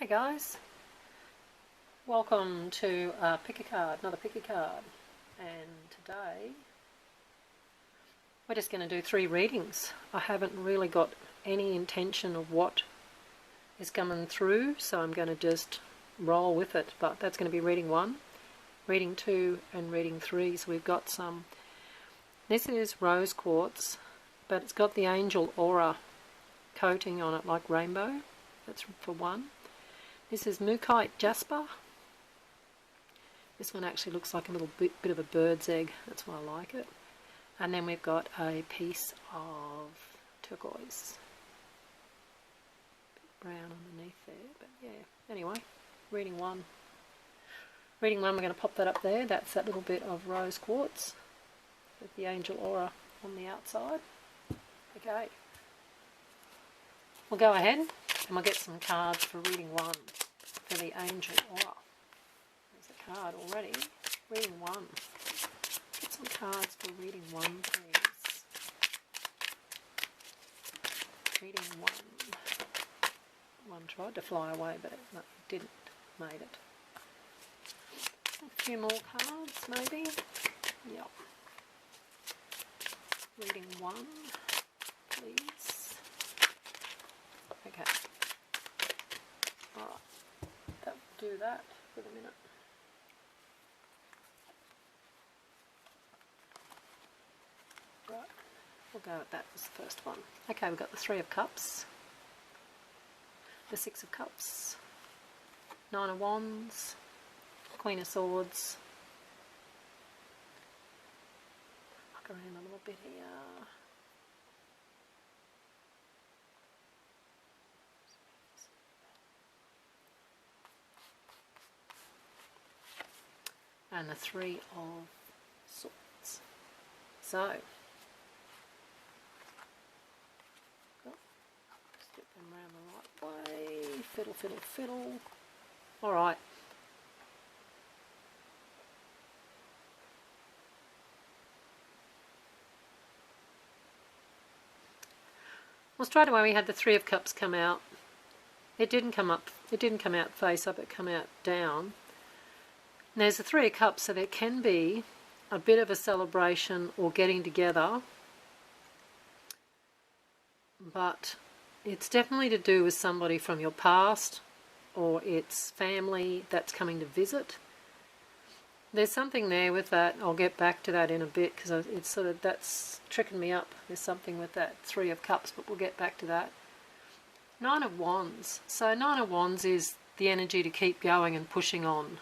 Hey guys, welcome to Pick a Card, another Pick a Card, and today we're just going to do 3 readings. I haven't really got any intention of what is coming through, so I'm going to just roll with it, but that's going to be reading 1, reading 2 and reading 3. So we've got some, this is rose quartz, but it's got the angel aura coating on it like rainbow. That's for 1. This is Mookaite jasper. This one actually looks like a little bit of a bird's egg. That's why I like it. And then we've got a piece of turquoise. Bit brown underneath there, but yeah. Anyway, reading 1. Reading 1, we're going to pop that up there. That's that little bit of rose quartz with the angel aura on the outside. Okay. We'll go ahead and we'll get some cards for reading 1 for the angel aura. There's a card already. Reading 1. Get some cards for reading 1, please. Reading 1. One tried to fly away, but it didn't. Made it. A few more cards, maybe. Yep. Reading 1, please. Okay. Alright. That will do that for the minute. Right. We'll go with that as the first one. Okay, we've got the 3 of Cups. The 6 of Cups. 9 of Wands. Queen of Swords. Look around a little bit here. And the 3 of Swords. So, just get them around the right way. Fiddle, fiddle, fiddle. Alright. Well, straight away we had the 3 of Cups come out. It didn't come out face up, it came out down. And there's the 3 of Cups, so there can be a bit of a celebration or getting together, but it's definitely to do with somebody from your past, or it's family that's coming to visit. There's something there with that. I'll get back to that in a bit because it's sort of, that's tricking me up. There's something with that 3 of Cups, but we'll get back to that. 9 of Wands. So 9 of Wands is the energy to keep going and pushing on.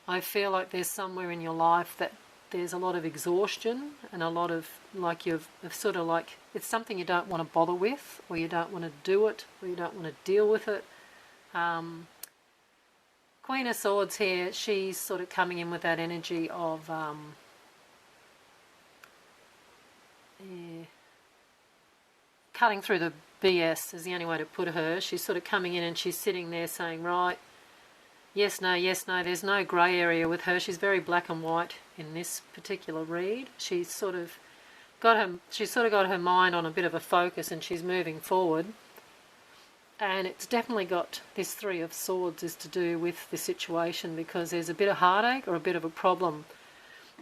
I feel like there's somewhere in your life that there's a lot of exhaustion and a lot of, like, you've sort of like, it's something you don't want to bother with, or you don't want to do it, or you don't want to deal with it. Queen of Swords here, she's sort of coming in with that energy of cutting through the BS is the only way to put her. She's sort of coming in and she's sitting there saying, right, yes, no, there's no grey area with her. She's very black and white in this particular read. She's sort of got her mind on a bit of a focus and she's moving forward. And it's definitely got this 3 of Swords is to do with the situation, because there's a bit of heartache or a bit of a problem.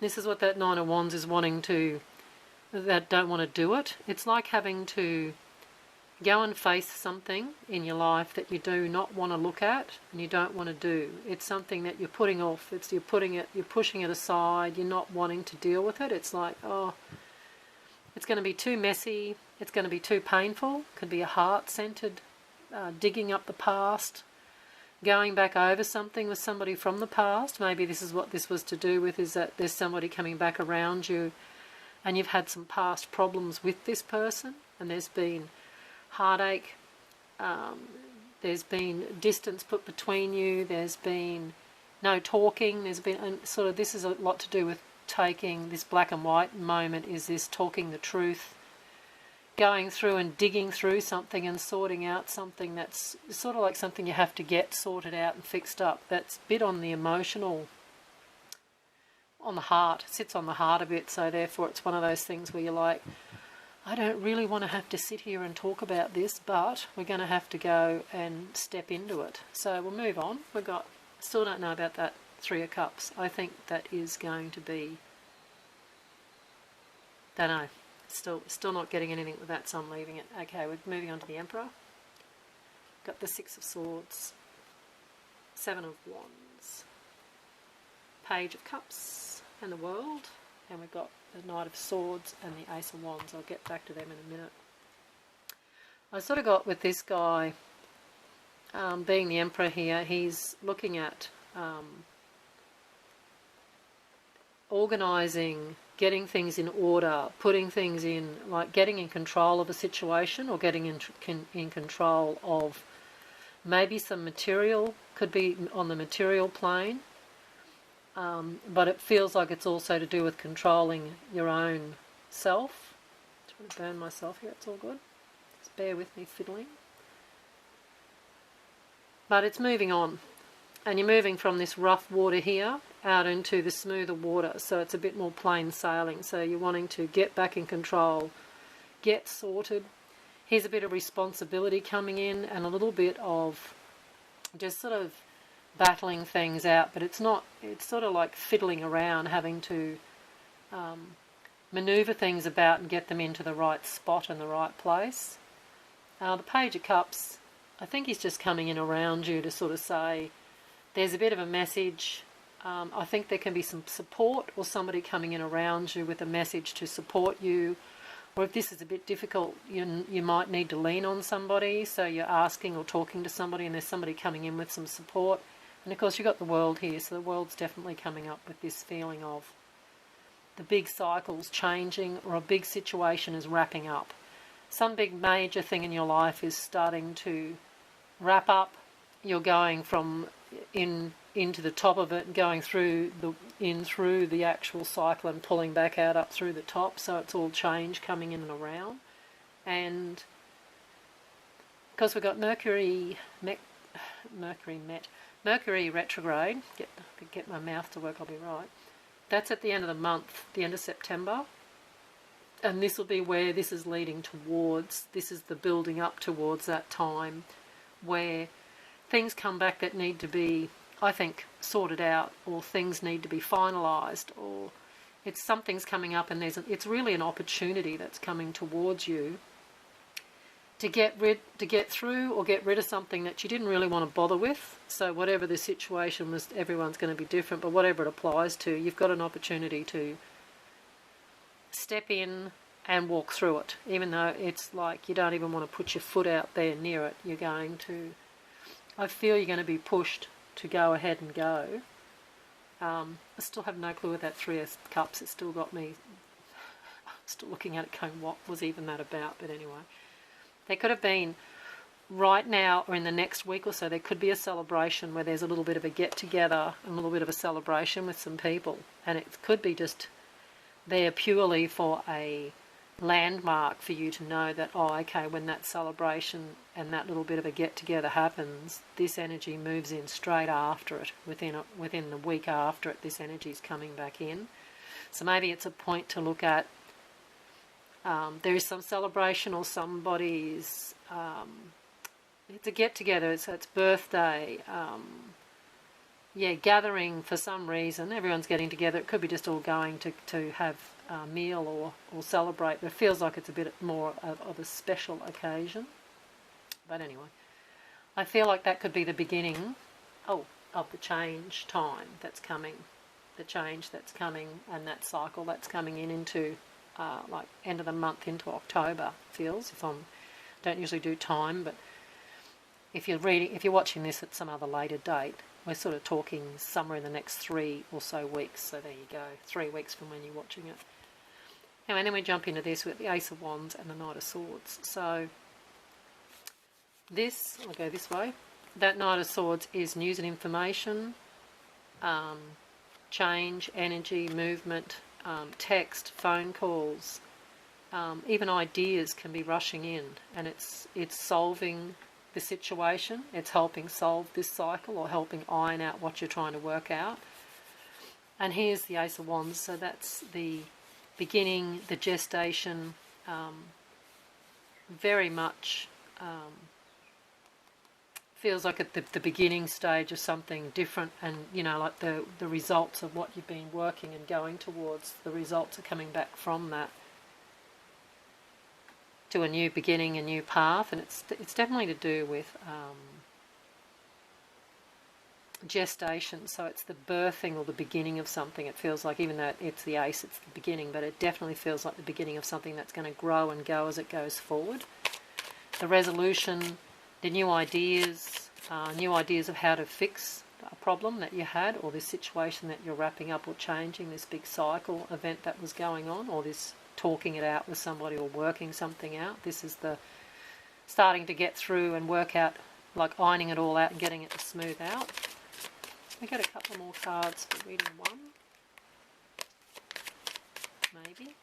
This is what that 9 of Wands is wanting to, that don't want to do it. It's like having to go and face something in your life that you do not want to look at and you don't want to do. It's something that you're putting off. You're pushing it aside. You're not wanting to deal with it. It's like, oh, it's going to be too messy. It's going to be too painful. Could be a heart-centered, digging up the past, going back over something with somebody from the past. Maybe this is what this was to do with, is that there's somebody coming back around you and you've had some past problems with this person and there's been heartache, there's been distance put between you, there's been no talking, there's been, and sort of this is a lot to do with taking this black and white moment, is this talking the truth, going through and digging through something and sorting out something that's sort of like something you have to get sorted out and fixed up. That's a bit on the emotional, on the heart, sits on the heart a bit, so therefore it's one of those things where you're like, I don't really want to have to sit here and talk about this, but we're going to have to go and step into it. So we'll move on. Still don't know about that Three of Cups. I think that is going to be, don't know, still not getting anything with that, so I'm leaving it. Okay, we're moving on to the Emperor. Got the Six of Swords, Seven of Wands, Page of Cups, and the World, and we've got the Knight of Swords and the Ace of Wands. I'll get back to them in a minute. I sort of got with this guy, being the Emperor here, he's looking at organising, getting things in order, putting things in, like getting in control of a situation, or getting in control of maybe some material, could be on the material plane. But it feels like it's also to do with controlling your own self. I'm trying to burn myself here, it's all good. Just bear with me fiddling. But it's moving on. And you're moving from this rough water here out into the smoother water. So it's a bit more plain sailing. So you're wanting to get back in control, get sorted. Here's a bit of responsibility coming in and a little bit of just sort of battling things out, but it's sort of like fiddling around, having to manoeuvre things about and get them into the right spot and the right place. The Page of Cups, I think he's just coming in around you to sort of say there's a bit of a message. I think there can be some support, or somebody coming in around you with a message to support you. Or if this is a bit difficult, you might need to lean on somebody, so you're asking or talking to somebody and there's somebody coming in with some support. And of course you've got the World here, so the World's definitely coming up with this feeling of the big cycle's changing, or a big situation is wrapping up. Some big major thing in your life is starting to wrap up. You're going from into the top of it, going through the actual cycle and pulling back out up through the top, so it's all change coming in and around. And because we've got Mercury retrograde, get my mouth to work, I'll be right. That's at the end of the month, the end of September, and this will be where this is leading towards. This is the building up towards that time where things come back that need to be, I think, sorted out, or things need to be finalised, or something's coming up, and it's really an opportunity that's coming towards you to get through or get rid of something that you didn't really want to bother with. So whatever the situation was, everyone's going to be different, but whatever it applies to, you've got an opportunity to step in and walk through it, even though it's like you don't even want to put your foot out there near it. I feel you're going to be pushed to go ahead and go. I still have no clue with that Three of Cups. It's still got me still looking at it going, what was even that about? But anyway, there could have been, right now or in the next week or so, there could be a celebration where there's a little bit of a get-together and a little bit of a celebration with some people. And it could be just there purely for a landmark for you to know that, oh, okay, when that celebration and that little bit of a get-together happens, this energy moves in straight after it. Within the week after it, this energy is coming back in. So maybe it's a point to look at. There is some celebration, or somebody's, it's a get-together, so it's birthday, gathering for some reason. Everyone's getting together. It could be just all going to have a meal or celebrate, but it feels like it's a bit more of a special occasion. But anyway, I feel like that could be the beginning of the change time that's coming, the change that's coming, and that cycle that's coming into like end of the month into October. Feels, don't usually do time, but if you're watching this at some other later date, we're sort of talking somewhere in the next 3 or so weeks. So there you go, 3 weeks from when you're watching it. Anyway, and then we jump into this with the Ace of Wands and the Knight of Swords. So this, I'll go this way. That Knight of Swords is news and information, change, energy, movement, text, phone calls, even ideas can be rushing in, and it's solving the situation. It's helping solve this cycle, or helping iron out what you're trying to work out. And here's the Ace of Wands, so that's the beginning, the gestation, very much feels like at the beginning stage of something different, and like the results of what you've been working and going towards, the results are coming back from that to a new beginning, a new path. And it's definitely to do with gestation. So it's the birthing or the beginning of something. It feels like, even though it's the ace, it's the beginning, but it definitely feels like the beginning of something that's going to grow and go as it goes forward. The resolution, the new ideas of how to fix a problem that you had, or this situation that you're wrapping up or changing, this big cycle event that was going on, or this talking it out with somebody or working something out. This is the starting to get through and work out, like ironing it all out and getting it to smooth out. We get a couple more cards for reading one, maybe.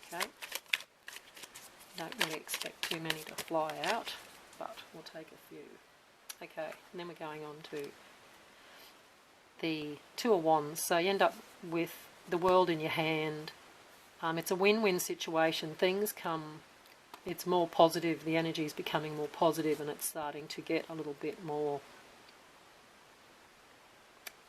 Okay. Don't really expect too many to fly out, but we'll take a few. Okay, and then we're going on to the Two of Wands. So you end up with the World in your hand. It's a win-win situation. Things come, it's more positive, the energy is becoming more positive, and it's starting to get a little bit more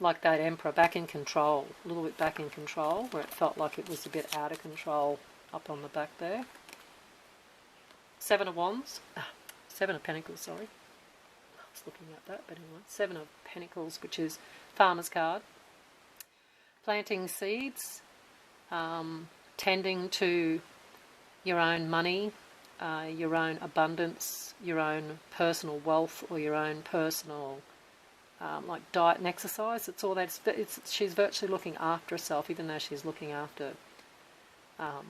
like that Emperor, back in control, a little bit back in control, where it felt like it was a bit out of control up on the back there. Seven of Wands, Seven of Pentacles, sorry. I was looking at that, but anyway. Seven of Pentacles, which is Farmer's card. Planting seeds, tending to your own money, your own abundance, your own personal wealth, or your own personal like diet and exercise. It's all that. She's virtually looking after herself, even though she's looking after, like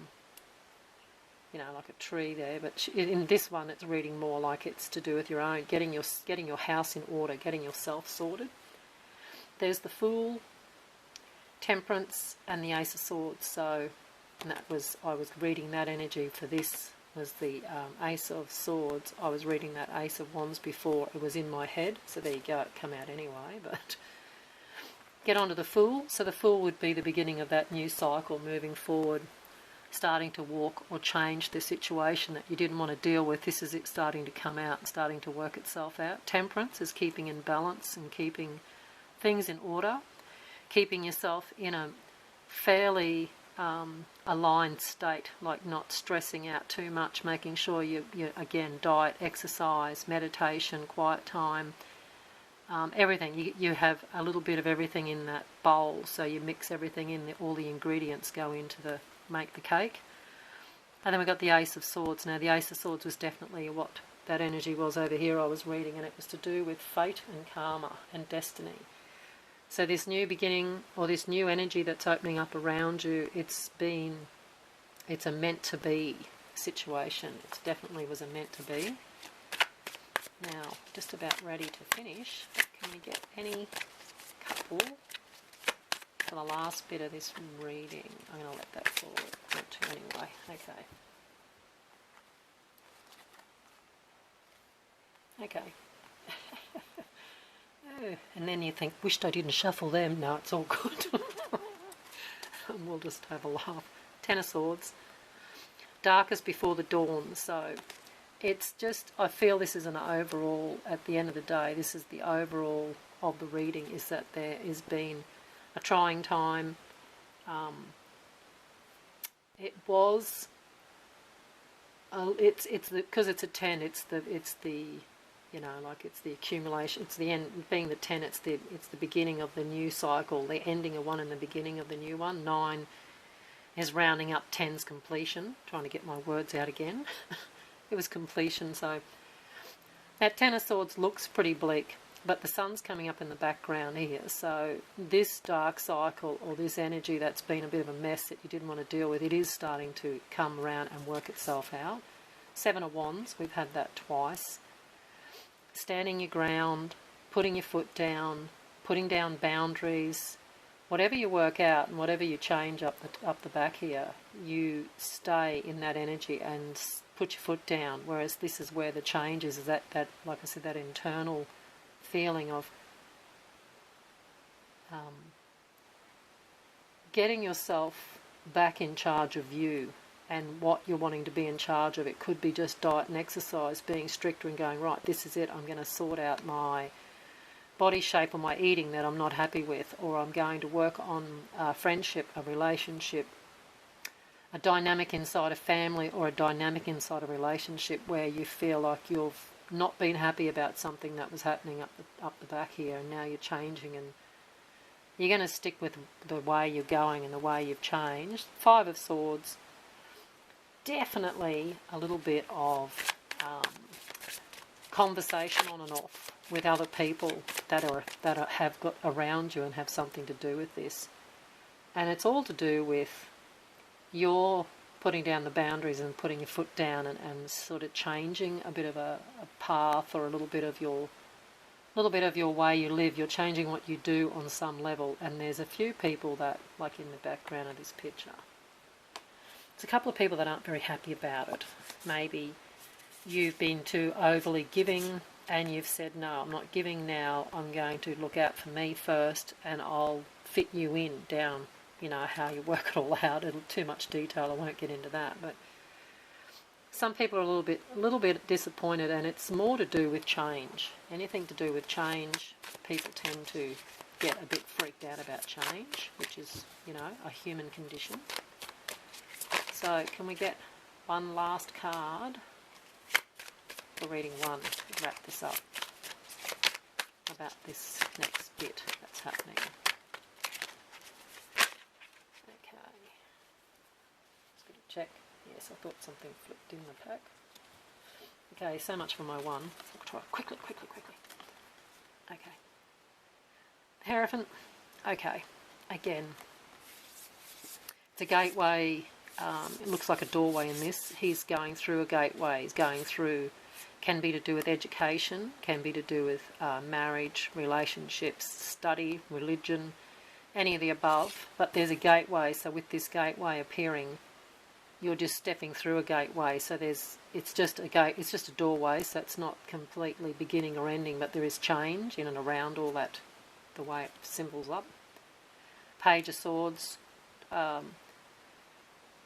a tree there. But in this one, it's reading more like it's to do with your own getting your house in order, getting yourself sorted. There's the Fool, Temperance, and the Ace of Swords. So, and I was reading that energy for this. Was the Ace of Swords. I was reading that Ace of Wands before. It was in my head, so there you go, it come out anyway. But get on to the Fool. So the Fool would be the beginning of that new cycle, moving forward, starting to walk or change the situation that you didn't want to deal with. This is it starting to come out and starting to work itself out. Temperance is keeping in balance and keeping things in order, keeping yourself in a fairly aligned state, like not stressing out too much, making sure you again, diet, exercise, meditation, quiet time, everything. You have a little bit of everything in that bowl, so you mix everything in, all the ingredients go into make the cake. And then we've got the Ace of Swords. Now the Ace of Swords was definitely what that energy was over here I was reading, and it was to do with fate and karma and destiny. So this new beginning, or this new energy that's opening up around you, it's a meant to be situation. It definitely was a meant to be. Now, just about ready to finish. Can we get any couple for the last bit of this reading? I'm going to let that fall. Not too anyway. Okay. And then you think, wished I didn't shuffle them. No, it's all good. And we'll just have a laugh. Ten of Swords. Darkest before the dawn. So it's just, I feel this is an overall, at the end of the day, this is the overall of the reading, is that there has been a trying time. It was, because it's a 10, it's the like it's the accumulation, it's the end, being the 10, it's the beginning of the new cycle, the ending of one and the beginning of the new one. 9 is rounding up 10's completion, trying to get my words out again. It was completion, so that 10 of Swords looks pretty bleak, but the sun's coming up in the background here, so this dark cycle, or this energy that's been a bit of a mess that you didn't want to deal with, it is starting to come around and work itself out. 7 of Wands, we've had that twice. Standing your ground, putting your foot down, putting down boundaries, whatever you work out and whatever you change up the back here, you stay in that energy and put your foot down. Whereas this is where the change is that like I said, that internal feeling of getting yourself back in charge of you, and what you're wanting to be in charge of. It could be just diet and exercise, being stricter and going, right, this is it, I'm going to sort out my body shape or my eating that I'm not happy with, or I'm going to work on a friendship, a relationship, a dynamic inside a family, or a dynamic inside a relationship where you feel like you've not been happy about something that was happening up the back here, and now you're changing, and you're going to stick with the way you're going and the way you've changed. Five of Swords, definitely a little bit of conversation on and off with other people that have got around you and have something to do with this. And it's all to do with your putting down the boundaries and putting your foot down and sort of changing a bit of a path, or a little bit of your way you live. You're changing what you do on some level, and there's a few people that, like in the background of this picture, there's a couple of people that aren't very happy about it. Maybe you've been too overly giving and you've said, no, I'm not giving now, I'm going to look out for me first, and I'll fit you in down, you know, how you work it all out. Too much detail, I won't get into that, but some people are a little bit disappointed, and it's more to do with change. Anything to do with change, people tend to get a bit freaked out about change, which is, you know, a human condition. So can we get one last card for reading one to wrap this up about this next bit that's happening? Okay, just going to check. Yes, I thought something flipped in the pack. Okay, so much for my one. I'll try quickly. Okay. Hierophant. Okay, again, it's a gateway. It looks like a doorway in this. He's going through a gateway. He's going through, can be to do with education, can be to do with marriage, relationships, study, religion, any of the above. But there's a gateway, so with this gateway appearing, you're just stepping through a gateway. So it's just a doorway, so it's not completely beginning or ending, but there is change in and around all that, the way it symbols up. Page of Swords.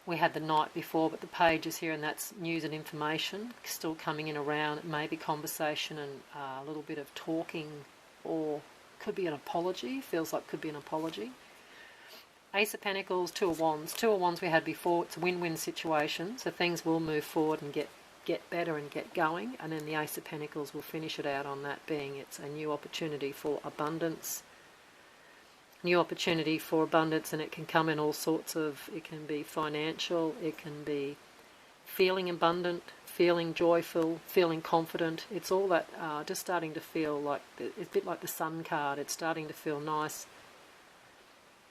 We had the Knight before, but the Page is here, and that's news and information still coming in around. It may be conversation and a little bit of talking, or could be an apology. Feels like could be an apology. Ace of Pentacles, Two of Wands. Two of Wands we had before. It's a win-win situation, so things will move forward and get better and get going. And then the Ace of Pentacles will finish it out on that, being it's a new opportunity for abundance. New opportunity for abundance, and it can come in all sorts of, it can be financial, it can be feeling abundant, feeling joyful, feeling confident. It's all that, just starting to feel like, it's a bit like the Sun card. It's starting to feel nice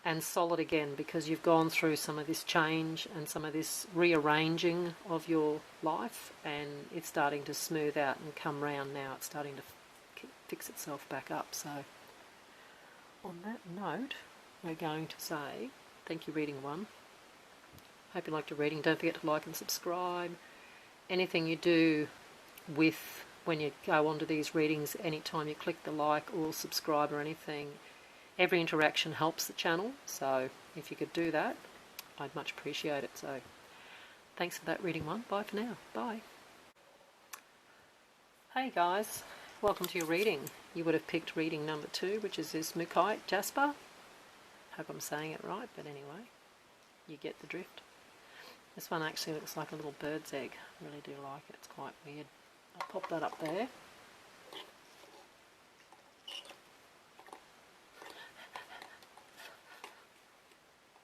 and solid again, because you've gone through some of this change and some of this rearranging of your life, and it's starting to smooth out and come round now. It's starting to fix itself back up. So on that note, we're going to say thank you, reading one. Hope you liked your reading. Don't forget to like and subscribe. Anything you do with, when you go onto these readings, anytime you click the like or subscribe or anything, every interaction helps the channel. So if you could do that, I'd much appreciate it. So thanks for that, reading one. Bye for now. Bye. Hey guys. Welcome to your reading. You would have picked reading number 2, which is this Mookaite Jasper. Hope I'm saying it right, but anyway, you get the drift. This one actually looks like a little bird's egg. I really do like it. It's quite weird. I'll pop that up there.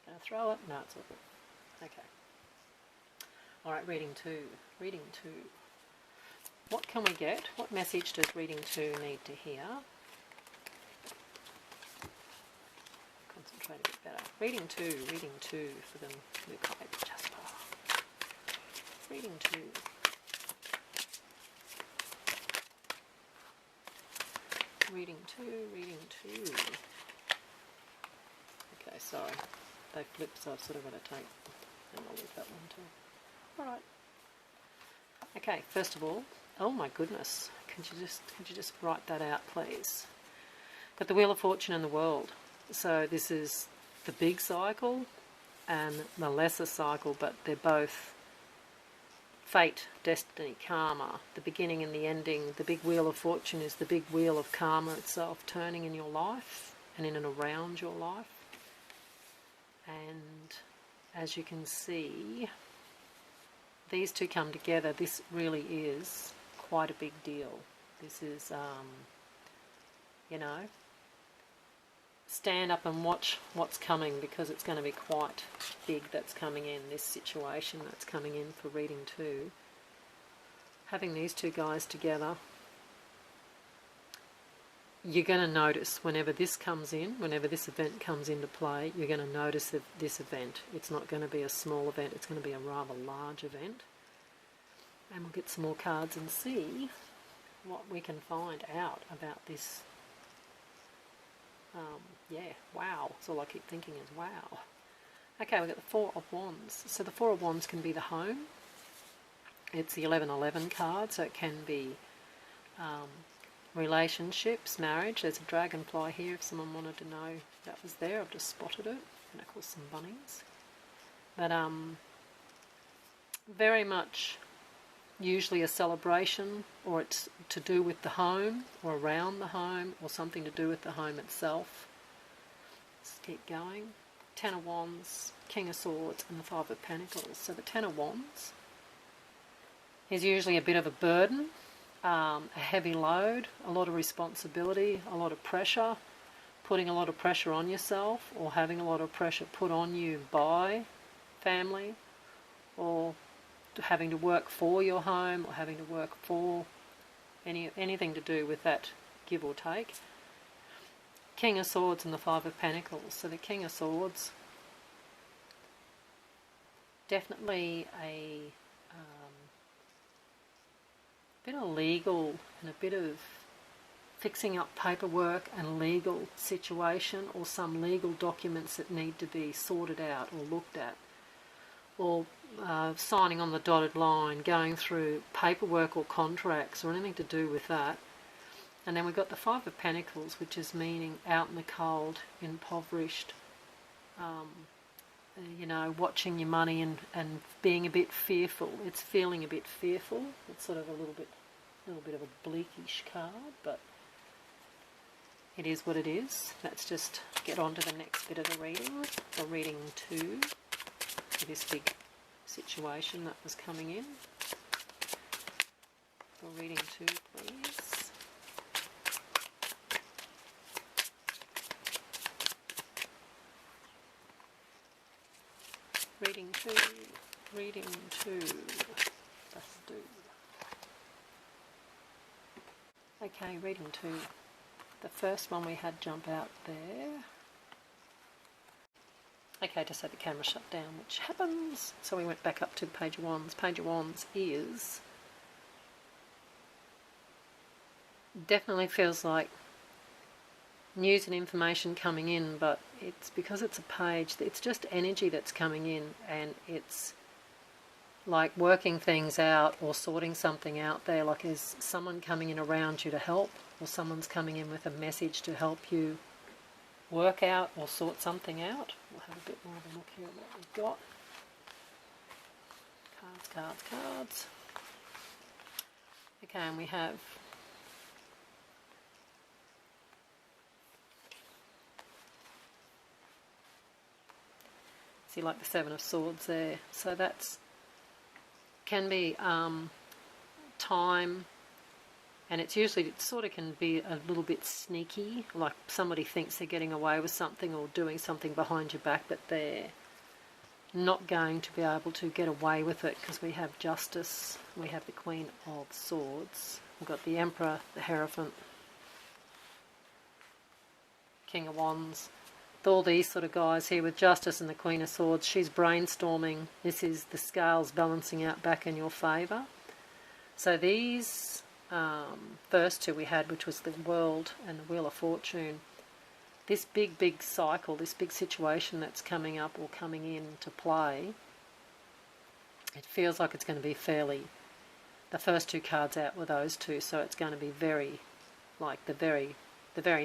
Gonna throw it? No, it's all good. Okay. Alright, reading 2. Reading 2. What can we get? What message does reading 2 need to hear? Concentrate a bit better. Reading 2 for the Mookaite Jasper. Reading 2. Reading 2. Okay, sorry. They flipped, so I've sort of got to take, and I'll leave that one too. Alright. Okay, first of all, oh my goodness, could you just write that out, please? Got the Wheel of Fortune and the World. So this is the big cycle and the lesser cycle, but they're both fate, destiny, karma, the beginning and the ending. The big wheel of fortune is the big wheel of karma itself, turning in your life and in and around your life. And as you can see, these two come together. This really is quite a big deal. This is, you know, stand up and watch what's coming, because it's going to be quite big that's coming in, this situation that's coming in for reading 2. Having these two guys together, you're going to notice whenever this comes in, whenever this event comes into play, you're going to notice that this event, it's not going to be a small event, it's going to be a rather large event. And we'll get some more cards and see what we can find out about this. Yeah, wow. That's all I keep thinking is wow. Okay, we've got the 4 of Wands. So the 4 of Wands can be the home. It's the 1111 card, so it can be relationships, marriage. There's a dragonfly here if someone wanted to know that was there. I've just spotted it. And of course some bunnies. But very much usually a celebration, or it's to do with the home or around the home, or something to do with the home itself. Let's keep going. 10 of Wands, King of Swords and the 5 of Pentacles. So the 10 of Wands is usually a bit of a burden, a heavy load, a lot of responsibility, a lot of pressure, putting a lot of pressure on yourself, or having a lot of pressure put on you by family, or having to work for your home, or having to work for anything to do with that, give or take. King of Swords and the 5 of Pentacles. So the King of Swords, definitely a bit of legal and a bit of fixing up paperwork and legal situation, or some legal documents that need to be sorted out or looked at, or signing on the dotted line, going through paperwork or contracts or anything to do with that. And then we've got the 5 of Pentacles, which is meaning out in the cold, impoverished, you know, watching your money and being a bit fearful. It's feeling a bit fearful. It's sort of a little bit of a bleakish card, but it is what it is. Let's just get on to the next bit of the reading. The reading 2 for this big situation that was coming in. For reading 2, please. Reading 2, reading 2, let's do. Okay, reading 2. The first one we had jump out there. Okay, just had the camera shut down, which happens. So we went back up to the Page of Wands. Page of Wands is, definitely feels like news and information coming in, but it's because it's a page, it's just energy that's coming in, and it's like working things out or sorting something out there, like there's someone coming in around you to help, or someone's coming in with a message to help you work out or sort something out. We'll have a bit more of a look here at what we've got. Cards, cards, cards. Okay, and we have see, like the 7 of Swords there. So that's can be time, and it's usually, it sort of can be a little bit sneaky, like somebody thinks they're getting away with something or doing something behind your back, but they're not going to be able to get away with it, because we have Justice, we have the Queen of Swords, we've got the Emperor, the Hierophant, King of Wands. All these sort of guys here with Justice and the Queen of Swords, she's brainstorming. This is the scales balancing out back in your favour. So these first two we had, which was the World and the Wheel of Fortune, this big cycle, this big situation that's coming up or coming into play, it feels like it's going to be fairly, the first two cards out were those two, so it's going to be very, like the very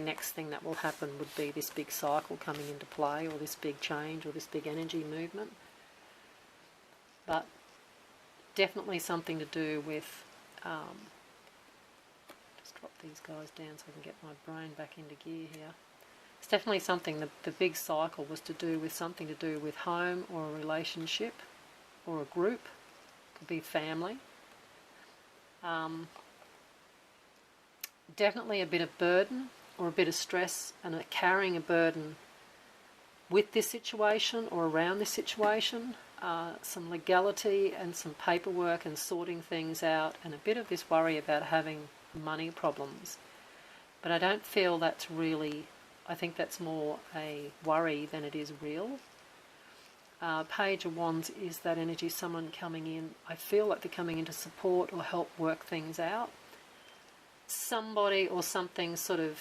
next thing that will happen would be this big cycle coming into play, or this big change, or this big energy movement. But definitely something to do with, just drop these guys down so I can get my brain back into gear here. It's definitely something, the big cycle was to do with something to do with home or a relationship or a group, could be family. Definitely a bit of burden or a bit of stress and carrying a burden with this situation or around this situation, some legality and some paperwork and sorting things out, and a bit of this worry about having money problems. But I don't feel that's really, I think that's more a worry than it is real. Page of Wands is that energy, someone coming in. I feel like they're coming in to support or help work things out. Somebody or something sort of,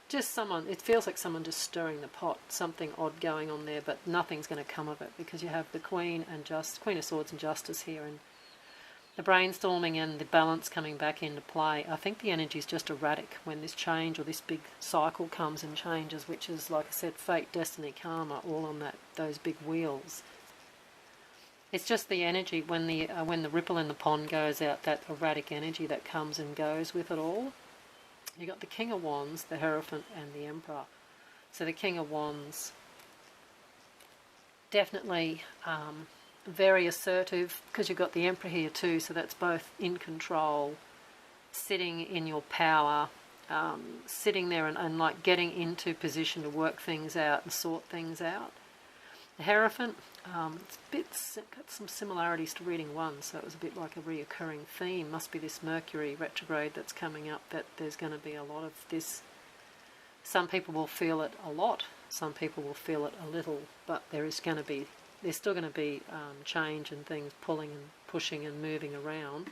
just someone, it feels like someone just stirring the pot, something odd going on there, but nothing's going to come of it because you have the Queen of Swords and Justice here, and the brainstorming and the balance coming back into play. I think the energy is just erratic when this change or this big cycle comes and changes, which is, like I said, fate, destiny, karma, all on those big wheels. It's just the energy when the ripple in the pond goes out, that erratic energy that comes and goes with it all. You've got the King of Wands, the Hierophant, and the Emperor. So the King of Wands, definitely very assertive, because you've got the Emperor here too, so that's both in control, sitting in your power, sitting there and like getting into position to work things out and sort things out. The Hierophant, it's got some similarities to reading 1, so it was a bit like a reoccurring theme. Must be this Mercury retrograde that's coming up, that there's going to be a lot of this. Some people will feel it a lot, some people will feel it a little, but there's still going to be change and things pulling and pushing and moving around,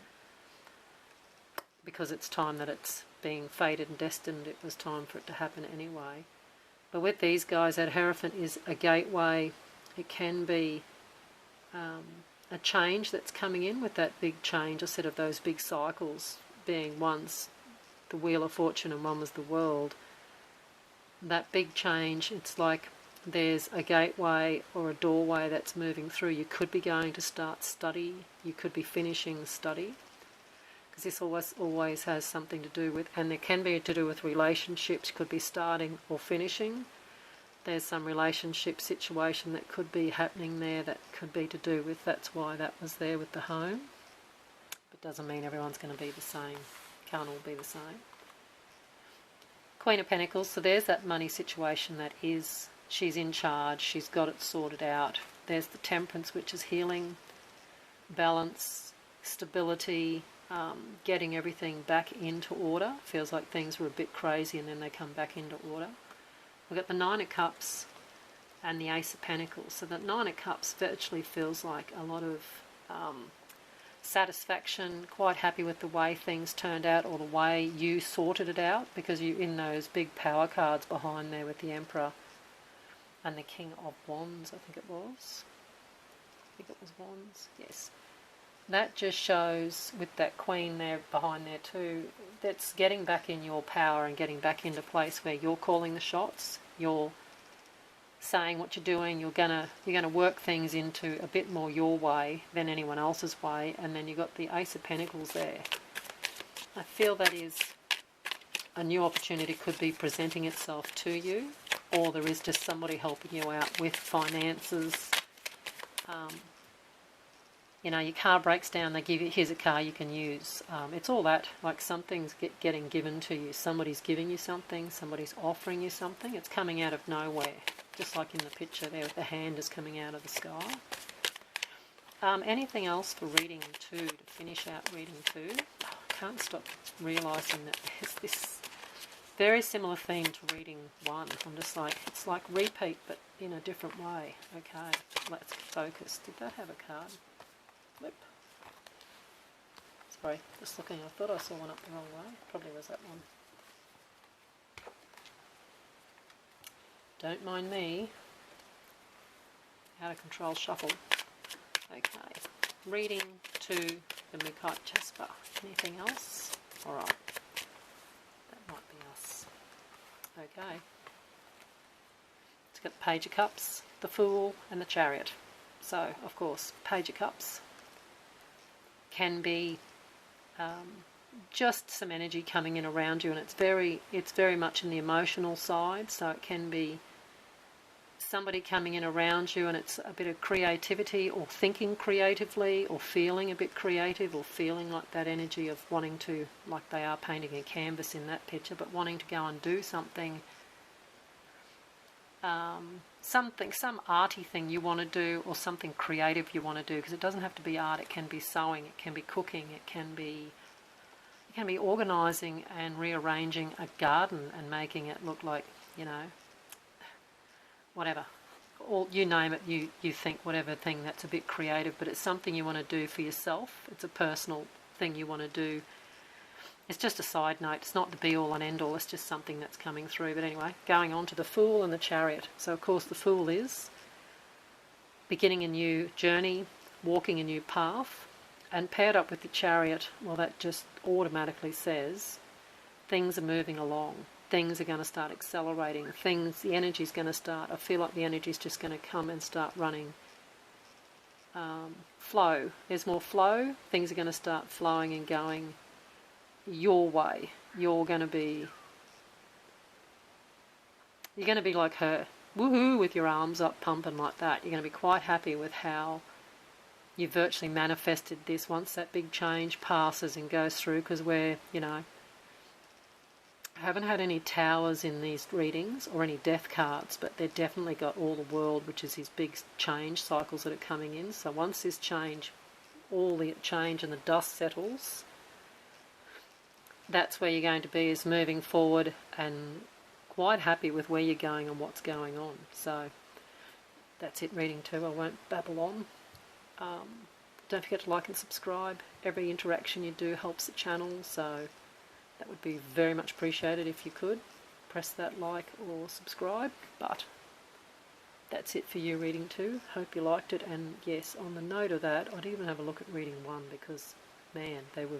because it's time that it's being fated and destined. It was time for it to happen anyway. But with these guys, that Hierophant is a gateway. It can be a change that's coming in with that big change, a set of those big cycles being once the Wheel of Fortune and one was the World. That big change, it's like there's a gateway or a doorway that's moving through. You could be going to start study, you could be finishing study, because this always has something to do with, and it can be to do with relationships, could be starting or finishing. There's some relationship situation that could be happening there that could be to do with, that's why that was there with the home. But doesn't mean everyone's going to be the same. Can't all be the same. Queen of Pentacles, so there's that money situation that is, she's in charge, she's got it sorted out. There's the Temperance, which is healing, balance, stability, getting everything back into order. Feels like things were a bit crazy and then they come back into order. We've got the Nine of Cups and the Ace of Pentacles. So the Nine of Cups virtually feels like a lot of satisfaction, quite happy with the way things turned out or the way you sorted it out, because you're in those big power cards behind there with the Emperor and the King of Wands, I think it was. Wands, yes. That just shows, with that Queen there behind there too, that's getting back in your power and getting back into place where you're calling the shots, you're saying what you're doing, you're gonna work things into a bit more your way than anyone else's way. And then you've got the Ace of Pentacles there. I feel that is a new opportunity could be presenting itself to you, or there is just somebody helping you out with finances. You know, your car breaks down, they give you, here's a car you can use. It's all that, like something's getting given to you. Somebody's giving you something, somebody's offering you something. It's coming out of nowhere, just like in the picture there with the hand is coming out of the sky. Anything else for reading 2, to finish out reading 2? I can't stop realising that there's this very similar theme to reading 1. I'm just like, it's like repeat but in a different way. Okay, let's focus. Did that have a card? Flip. Sorry, just looking, I thought I saw one up the wrong way. Probably was that one. Don't mind me. Out of control shuffle. Okay. Reading 2, the Mookaite Jasper. Anything else? Alright. That might be us. Okay. It's got the Page of Cups, the Fool, and the Chariot. So, of course, Page of Cups can be just some energy coming in around you, and it's very much in the emotional side. So it can be somebody coming in around you, and it's a bit of creativity, or thinking creatively, or feeling a bit creative, or feeling like that energy of wanting to, like they are painting a canvas in that picture, but wanting to go and do something, some arty thing you want to do, or something creative you want to do, because it doesn't have to be art. It can be sewing, it can be cooking, it can be organising and rearranging a garden and making it look like, you know, whatever, or you name it, you think whatever thing that's a bit creative, but it's something you want to do for yourself. It's a personal thing you want to do. It's just a side note. It's not the be-all and end-all. It's just something that's coming through. But anyway, going on to the Fool and the Chariot. So, of course, the Fool is beginning a new journey, walking a new path, and paired up with the Chariot, well, that just automatically says things are moving along. Things are going to start accelerating. The energy's going to start. I feel like the energy's just going to come and start running. Flow. There's more flow. Things are going to start flowing and going your way. You're going to be like her. Woohoo, with your arms up, pumping like that. You're going to be quite happy with how you virtually manifested this once that big change passes and goes through, because we're, you know, I haven't had any towers in these readings or any death cards, but they've definitely got all the world, which is these big change cycles that are coming in. So once this change, all the change and the dust settles, that's where you're going to be, is moving forward and quite happy with where you're going and what's going on. So that's it, reading 2. I won't babble on. Don't forget to like and subscribe. Every interaction you do helps the channel, so that would be very much appreciated if you could press that like or subscribe. But that's it for you, reading 2. Hope you liked it. And yes, on the note of that, I'd even have a look at reading 1, because, man, they were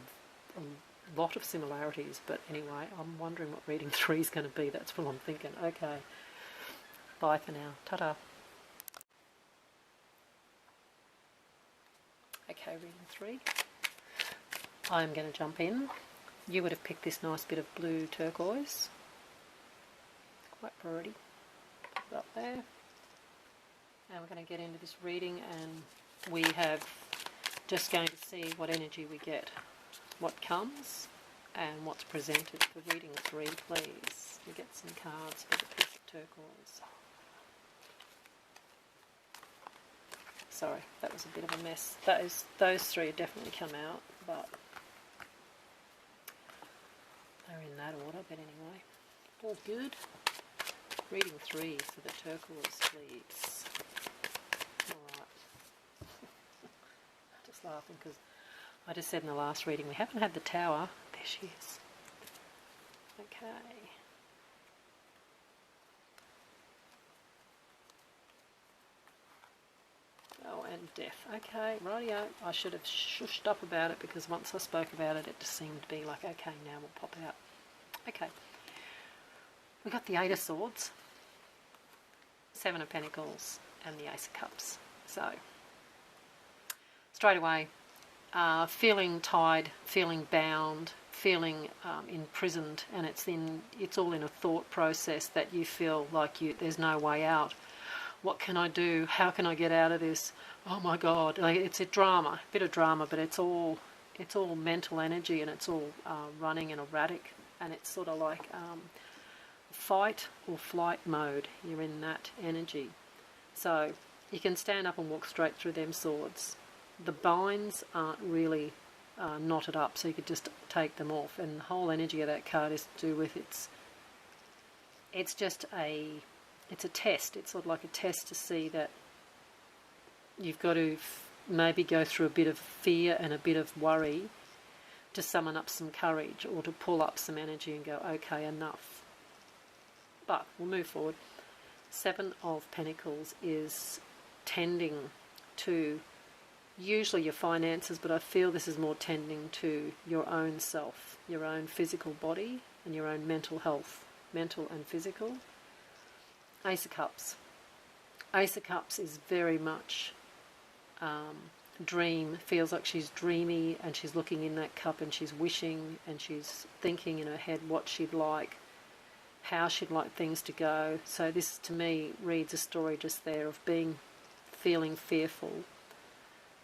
a lot of similarities. But anyway, I'm wondering what reading 3 is going to be. That's what I'm thinking. Okay, bye for now. Ta-ta. Okay, reading 3. I'm going to jump in. You would have picked this nice bit of blue turquoise. Quite pretty. Put it up there. And we're going to get into this reading, and we have just going to see what energy we get, what comes, and what's presented for reading 3, please. We get some cards for the piece of turquoise. Sorry, that was a bit of a mess. Those 3 definitely come out, but they're in that order, but anyway, all good. Reading 3 for the turquoise, please. Alright. Just laughing because I just said in the last reading we haven't had the Tower. There she is. Okay. Oh, and death. Okay, rightio. I should have shushed up about it, because once I spoke about it, it just seemed to be like, okay, now we'll pop out. Okay. We got the 8 of Swords, 7 of Pentacles, and the Ace of Cups. So, straight away, feeling tied, feeling bound, feeling imprisoned, and it's all in a thought process that you feel like there's no way out. What can I do? How can I get out of this? Oh my God! Like, it's a bit of drama, but it's all mental energy, and it's all running and erratic, and it's sort of like fight or flight mode. You're in that energy, so you can stand up and walk straight through them swords. The binds aren't really knotted up, so you could just take them off, and the whole energy of that card is to do with it's just it's a test. It's sort of like a test to see that you've got to maybe go through a bit of fear and a bit of worry to summon up some courage, or to pull up some energy and go, okay, enough. But we'll move forward. 7 of Pentacles is tending to usually your finances, but I feel this is more tending to your own self, your own physical body, and your own mental health, mental and physical. Ace of Cups. Ace of Cups is very much dream. Feels like she's dreamy and she's looking in that cup and she's wishing and she's thinking in her head what she'd like, how she'd like things to go. So this to me reads a story just there of feeling fearful,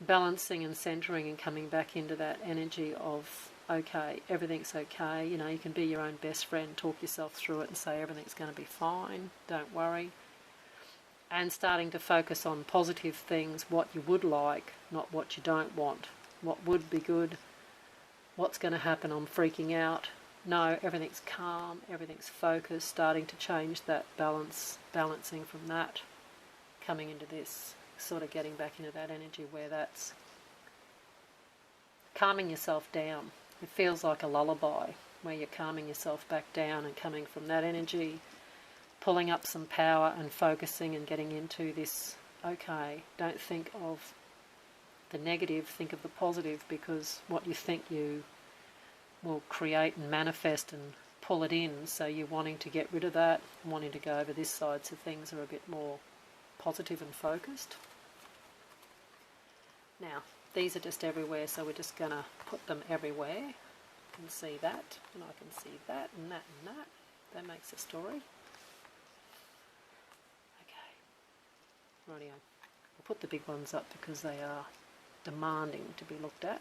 balancing and centering and coming back into that energy of okay, everything's okay. You know, you can be your own best friend, talk yourself through it and say everything's going to be fine, don't worry. And starting to focus on positive things, what you would like, not what you don't want. What would be good, what's going to happen, I'm freaking out. No, everything's calm, everything's focused, starting to change that balancing from that, coming into this, sort of getting back into that energy where that's calming yourself down. It feels like a lullaby where you're calming yourself back down and coming from that energy, pulling up some power and focusing and getting into this, okay, don't think of the negative, think of the positive, because what you think you will create and manifest and pull it in, so you're wanting to get rid of that, wanting to go over this side so things are a bit more positive and focused. Now, these are just everywhere, so we're just going to put them everywhere. You can see that, and I can see that, and that, and that. That makes a story. Rightio. We'll put the big ones up because they are demanding to be looked at.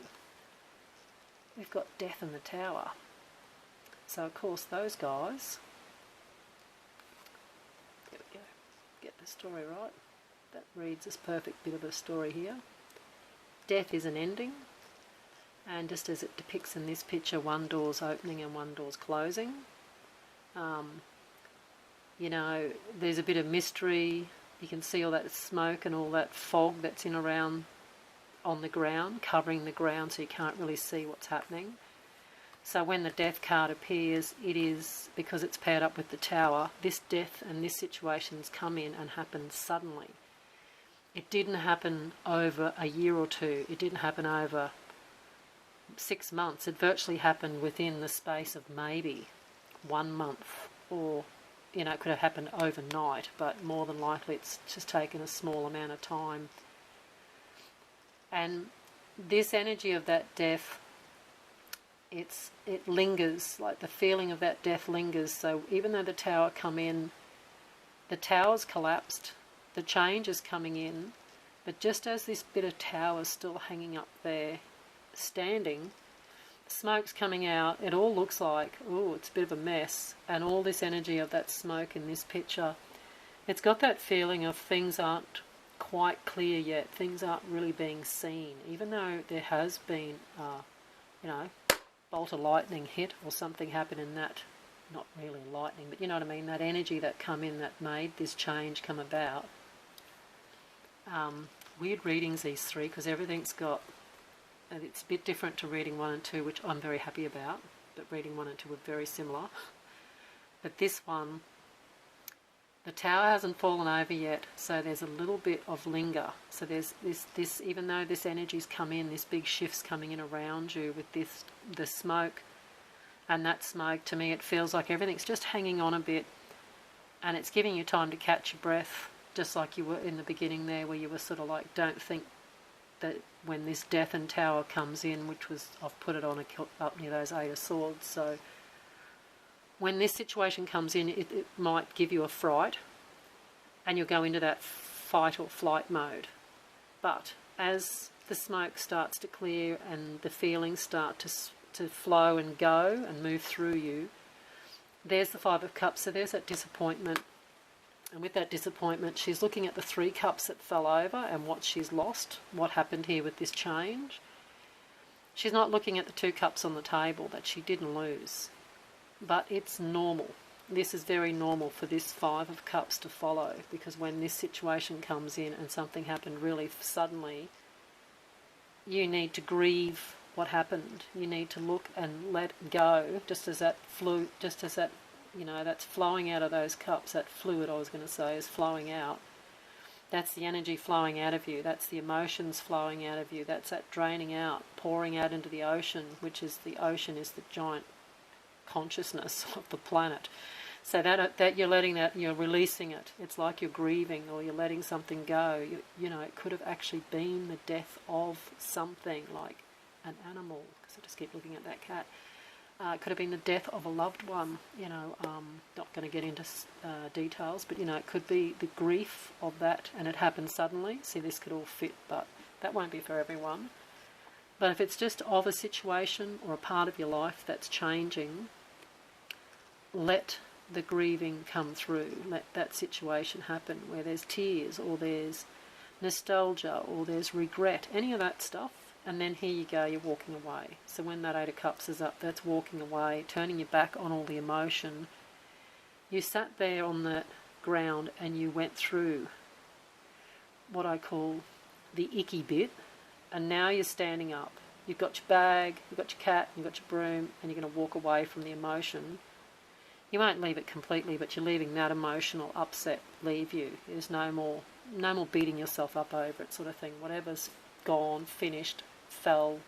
We've got Death in the Tower. So of course those guys, there we go, get the story right. That reads this perfect bit of a story here. Death is an ending, and just as it depicts in this picture, one door's opening and one door's closing. You know, there's a bit of mystery. You can see all that smoke and all that fog that's in around on the ground, covering the ground, so you can't really see what's happening. So when the Death card appears, it is, because it's paired up with the Tower, this death and this situation's come in and happened suddenly. It didn't happen over a year or two. It didn't happen over 6 months. It virtually happened within the space of maybe 1 month, or you know, it could have happened overnight, but more than likely it's just taken a small amount of time. And this energy of that death, it lingers, like the feeling of that death lingers. So even though the Tower come in, the Tower's collapsed, the change is coming in, but just as this bit of tower is still hanging up there, standing, smoke's coming out, it all looks like, oh, it's a bit of a mess, and all this energy of that smoke in this picture, it's got that feeling of things aren't quite clear yet, things aren't really being seen, even though there has been, you know, bolt of lightning hit or something happen in that, not really lightning, but you know what I mean, that energy that come in that made this change come about. Weird readings, these three, because everything's got, and it's a bit different to reading 1 and 2, which I'm very happy about, but reading 1 and 2 were very similar. But this one, the Tower hasn't fallen over yet, so there's a little bit of linger. So there's this even though this energy's come in, this big shift's coming in around you with the smoke, and that smoke, to me it feels like everything's just hanging on a bit, and it's giving you time to catch your breath, just like you were in the beginning there, where you were sort of like, don't think that when this Death and Tower comes in, which was, I've put it on up near those 8 of Swords, so when this situation comes in, it might give you a fright, and you'll go into that fight or flight mode. But as the smoke starts to clear and the feelings start to flow and go and move through you, there's the 5 of Cups, so there's that disappointment. And with that disappointment, she's looking at the 3 cups that fell over and what she's lost, what happened here with this change. She's not looking at the 2 cups on the table that she didn't lose. But it's normal. This is very normal for this 5 of Cups to follow, because when this situation comes in and something happened really suddenly, you need to grieve what happened. You need to look and let go, just as that you know, that's flowing out of those cups, that fluid I was going to say is flowing out. That's the energy flowing out of you. That's the emotions flowing out of you. That's that draining out, pouring out into the ocean, which is the ocean is the giant consciousness of the planet. So that you're letting that, you're releasing it. It's like you're grieving or you're letting something go. You know, it could have actually been the death of something, like an animal, because I just keep looking at that cat. It could have been the death of a loved one, you know, not going to get into details, but, you know, it could be the grief of that, and it happened suddenly. See, this could all fit, but that won't be for everyone. But if it's just of a situation or a part of your life that's changing, let the grieving come through. Let that situation happen where there's tears or there's nostalgia or there's regret, any of that stuff. And then here you go, you're walking away. So when that Eight of Cups is up, that's walking away, turning your back on all the emotion. You sat there on the ground and you went through what I call the icky bit, and now you're standing up. You've got your bag, you've got your cat, you've got your broom, and you're going to walk away from the emotion. You won't leave it completely, but you're leaving that emotional upset leave you. There's no more beating yourself up over it, sort of thing. Whatever's gone, finished, fell,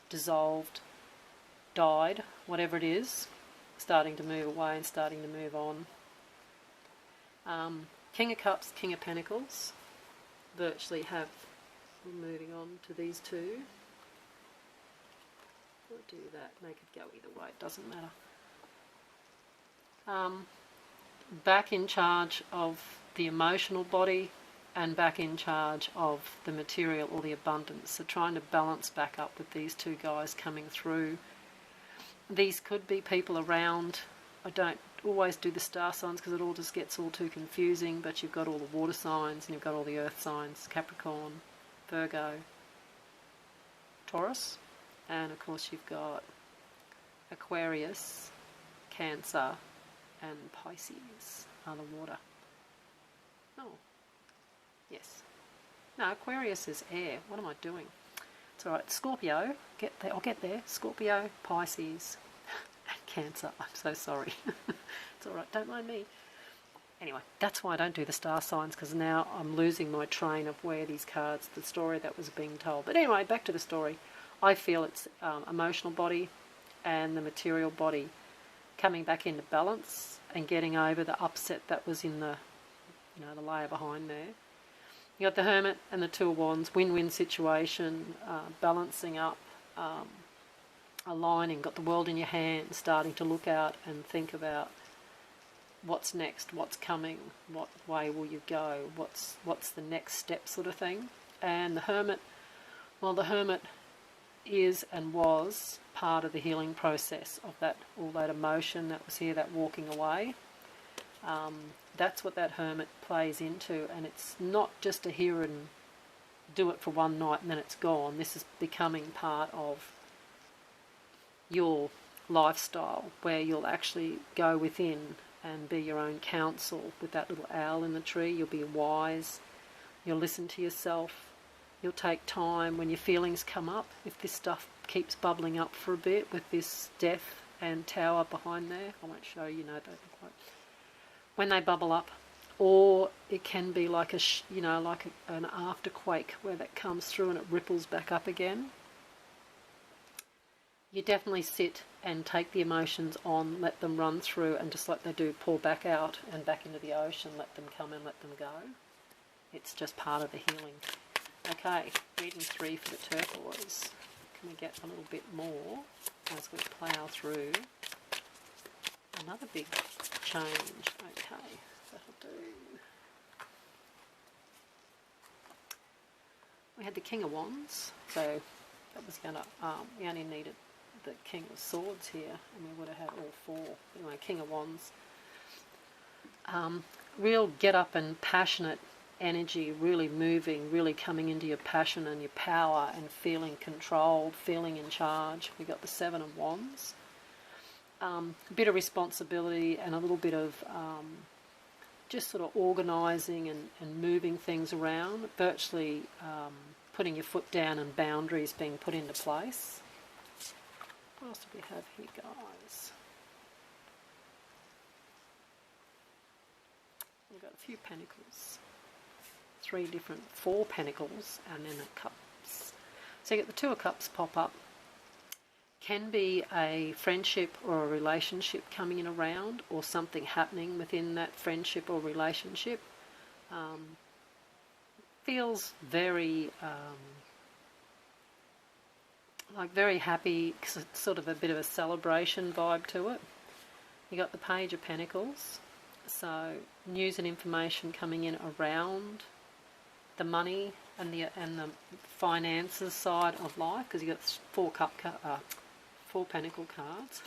dissolved, died, whatever it is, starting to move away and starting to move on. King of Cups, King of Pentacles, virtually have, we're moving on to these two. We'll do that, make it go either way, it doesn't matter. Back in charge of the emotional body and back in charge of the material or the abundance. So trying to balance back up with these two guys coming through. These could be people around. I don't always do the star signs because it all just gets all too confusing, but you've got all the water signs and you've got all the earth signs, Capricorn, Virgo, Taurus, and of course you've got Aquarius, Cancer, and Pisces are the water. Oh, yes. No, Aquarius is air. What am I doing? It's all right. Scorpio, I'll get there. Scorpio, Pisces, and Cancer. I'm so sorry. It's all right. Don't mind me. Anyway, that's why I don't do the star signs, because now I'm losing my train of where these cards, the story that was being told. But anyway, back to the story. I feel it's emotional body and the material body coming back into balance and getting over the upset that was in the, you know, the layer behind there. You got the Hermit and the Two of Wands, win-win situation, balancing up, aligning, got the world in your hand, starting to look out and think about what's next, what's coming, what way will you go, what's the next step, sort of thing. And the Hermit, well, the Hermit is and was part of the healing process of that, all that emotion that was here, that walking away. That's what that Hermit plays into, and it's not just to hear and do it for one night and then it's gone. This is becoming part of your lifestyle, where you'll actually go within and be your own counsel with that little owl in the tree. You'll be wise, you'll listen to yourself, you'll take time when your feelings come up. If this stuff keeps bubbling up for a bit with this Death and Tower behind there, I won't show you, no, don't look like. When they bubble up, or it can be like an afterquake where that comes through and it ripples back up again. You definitely sit and take the emotions on, let them run through, and just like they do, pour back out and back into the ocean, let them come and let them go. It's just part of the healing. Okay, reading 3 for the turquoise. Can we get a little bit more as we plough through? Another big change. Okay, that'll do. We had the King of Wands, so that was going to, we only needed the King of Swords here, and we would have had all 4. Anyway, King of Wands. Real get up and passionate energy, really moving, really coming into your passion and your power and feeling controlled, feeling in charge. We got the 7 of Wands. A bit of responsibility and a little bit of just sort of organising and moving things around, virtually putting your foot down and boundaries being put into place. What else do we have here, guys? We've got a few pentacles. 4 pentacles, and then a cups. So you get the 2 of Cups pop up. Can be a friendship or a relationship coming in around, or something happening within that friendship or relationship. Feels very like very happy, sort of a bit of a celebration vibe to it. You got the Page of Pentacles, so news and information coming in around the money and the finances side of life, because you got four Pentacle cards.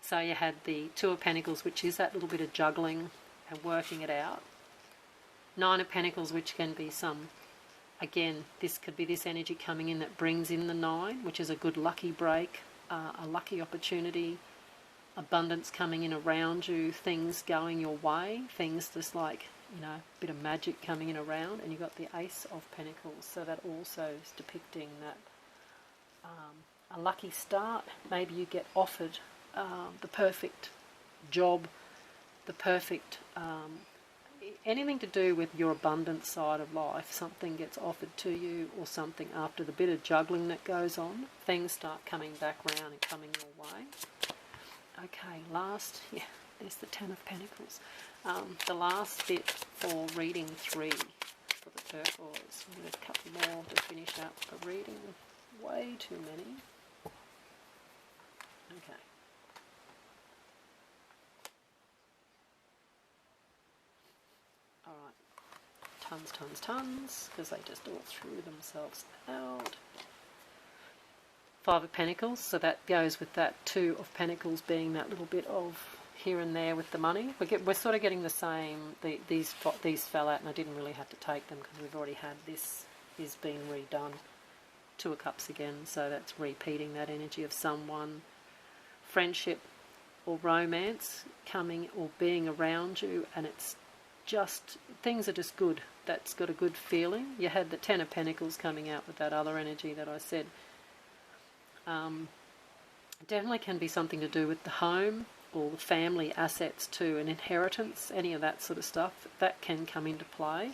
So you had the Two of Pentacles, which is that little bit of juggling and working it out. Nine of Pentacles, which can be some, again, this could be this energy coming in that brings in the 9, which is a good lucky break, a lucky opportunity, abundance coming in around you, things going your way, things just like, you know, a bit of magic coming in around. And you've got the Ace of Pentacles, so that also is depicting that a lucky start. Maybe you get offered the perfect job, the perfect anything to do with your abundant side of life. Something gets offered to you, or something after the bit of juggling that goes on, things start coming back round and coming your way. Okay, last, yeah, there's the Ten of Pentacles. The last bit for reading 3 for the turquoise. We need a couple more to finish up the reading. Way too many. Okay. Alright. Tons, because they just all threw themselves out. Five of Pentacles, so that goes with that Two of Pentacles being that little bit of here and there with the money. We're sort of getting the same. These fell out, and I didn't really have to take them because we've already had this is being redone. Two of Cups again, so that's repeating that energy of someone, friendship or romance coming or being around you, and it's just, things are just good. That's got a good feeling. You had the Ten of Pentacles coming out with that other energy that I said. Definitely can be something to do with the home or the family assets too, an inheritance, any of that sort of stuff. That can come into play.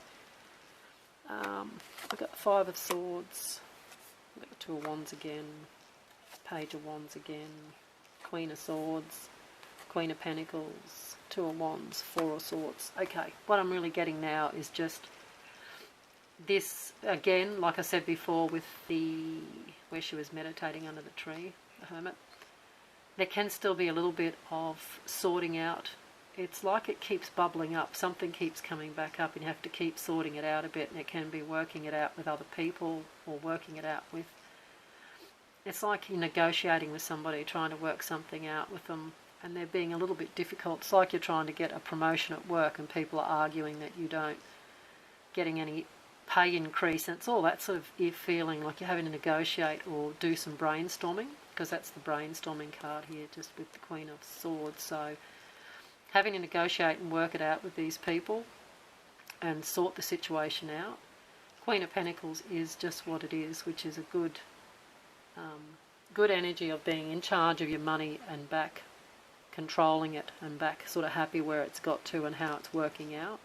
We've got the Five of Swords, we've got the Two of Wands again, Page of Wands again, Queen of Swords, Queen of Pentacles, Two of Wands, Four of Swords. Okay, what I'm really getting now is just this, again, like I said before with the, where she was meditating under the tree, the Hermit, there can still be a little bit of sorting out. It's like it keeps bubbling up. Something keeps coming back up and you have to keep sorting it out a bit, and it can be working it out with other people or working it out with, it's like you're negotiating with somebody, trying to work something out with them, and they're being a little bit difficult. It's like you're trying to get a promotion at work and people are arguing that you don't getting any pay increase, and it's all that sort of feeling like you're having to negotiate or do some brainstorming, because that's the brainstorming card here, just with the Queen of Swords. So having to negotiate and work it out with these people and sort the situation out. Queen of Pentacles is just what it is, which is a good good energy of being in charge of your money and back controlling it and back sort of happy where it's got to and how it's working out.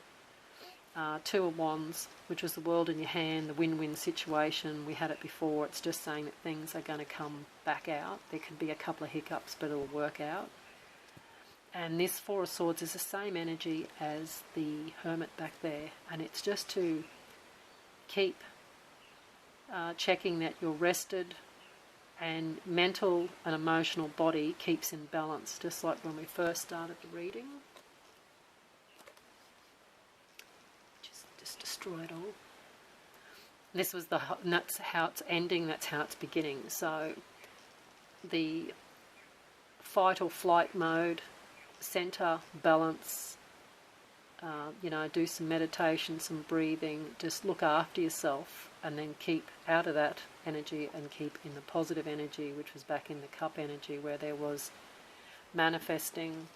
Two of Wands, which was the World in your hand, the win-win situation. We had it before. It's just saying that things are going to come back out. There could be a couple of hiccups, but it'll work out. And this Four of Swords is the same energy as the Hermit back there, and it's just to keep checking that you're rested and mental and emotional body keeps in balance, just like when we first started the reading. Just destroy it all. This was that's how it's ending, that's how it's beginning. So the fight or flight mode, center, balance, do some meditation, some breathing, just look after yourself, and then keep out of that energy and keep in the positive energy, which was back in the Cup energy, where there was manifesting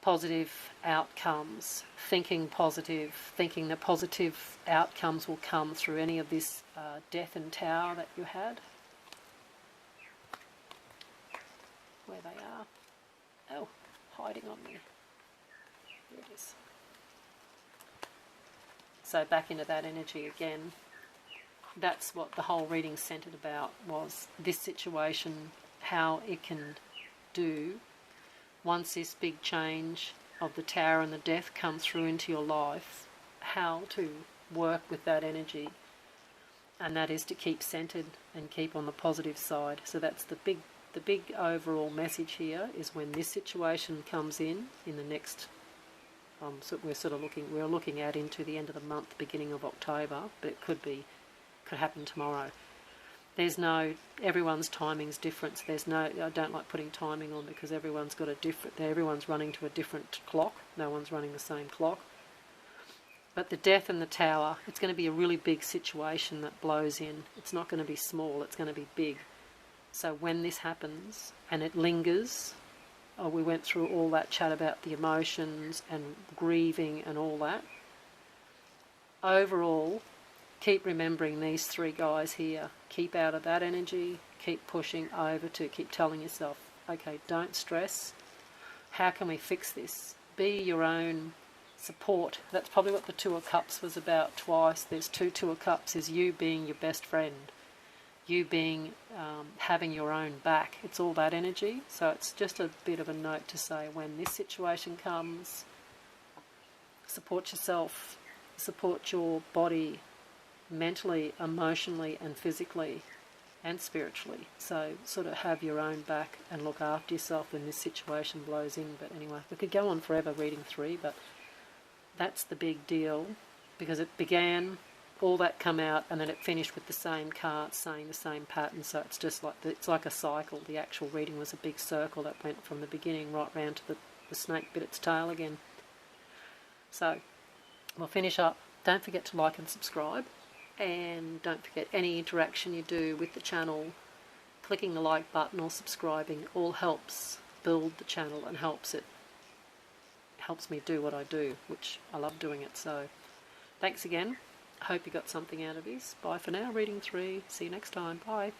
positive outcomes, thinking positive, thinking that positive outcomes will come through any of this Death and Tower that you had. Where they are. Oh, hiding on me. There it is. So back into that energy again. that's what the whole reading centered about, was this situation, how it can do once this big change of the Tower and the Death come through into your life, how to work with that energy, and that is to keep centered and keep on the positive side. So that's the big overall message here, is when this situation comes in the next, so we're looking at into the end of the month, beginning of October, but it could happen tomorrow. There's no, everyone's timing's different. There's no, I don't like putting timing on, because everyone's got a different, everyone's running to a different clock. No one's running the same clock. But the Death and the Tower, it's going to be a really big situation that blows in. It's not going to be small, it's going to be big. So when this happens, and it lingers, we went through all that chat about the emotions and grieving and all that. Overall, keep remembering these three guys here. Keep out of that energy, keep pushing over to, keep telling yourself, okay, don't stress. How can we fix this? Be your own support. That's probably what the Two of Cups was about twice. There's Two of Cups, is you being your best friend. You being, having your own back. It's all that energy. So it's just a bit of a note to say, when this situation comes, support yourself, support your body, mentally, emotionally and physically and spiritually. So sort of have your own back and look after yourself when this situation blows in. But anyway, we could go on forever reading 3, but that's the big deal, because it began, all that come out, and then it finished with the same cards saying the same pattern. So it's just like it's like a cycle. The actual reading was a big circle that went from the beginning right round to the snake bit its tail again. So we'll finish up. Don't forget to like and subscribe. And don't forget, any interaction you do with the channel, clicking the like button or subscribing, all helps build the channel and helps me do what I do, which I love doing it. So thanks again. I hope you got something out of this. Bye for now. Reading 3. See you next time. Bye.